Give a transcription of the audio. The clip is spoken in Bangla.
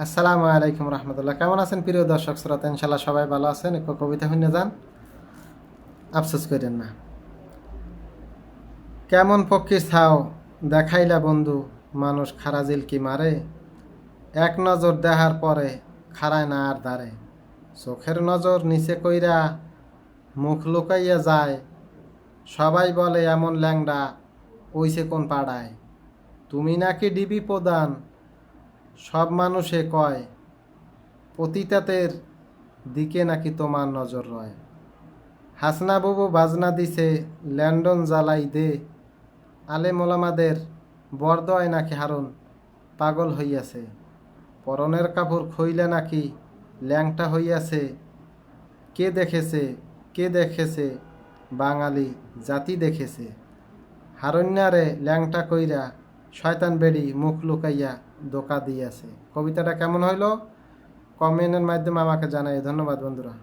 আসসালামু আলাইকুম রহমতুল্লাহ। কেমন আছেন প্রিয় দর্শক শ্রোতা? ইনশাল্লাহ সবাই ভালো আছেন। একটু কবিতা শুনে যান, আফসোস করেন না। কেমন পক্ষী ছাও দেখাইলা বন্ধু, মানুষ খারাজিল কি মারে। এক নজর দেহার পরে খাড়ায় না আর দাঁড়ে। চোখের নজর নিচে কইরা মুখ লুকাইয়া যায়। সবাই বলে এমন ল্যাংডা ওইসে কোন পাড়ায়। তুমি নাকি ডিবি প্রদান, সব মানুষে কয়। পতিতাদের দিকে নাকি তোমার নজর রয়। হাসনা বাবু বাজনা দিছে, ল্যান্ডন জ্বালাই দে। আলে মোলামাদের বরদয় নাকি হারুন পাগল হইয়াছে। পরনের কাপড় খইলে নাকি ল্যাংটা হইয়াছে। কে দেখেছে, কে দেখেছে, বাঙালি জাতি দেখেছে। হারণ্যারে ল্যাংটা কইরা শয়তান বেড়ি মুখ লুকাইয়া দোকা দিয়াছে। কবিতাটা কেমন হইল কমেন্টের মাধ্যমে আমাকে জানাই। ধন্যবাদ বন্ধুরা।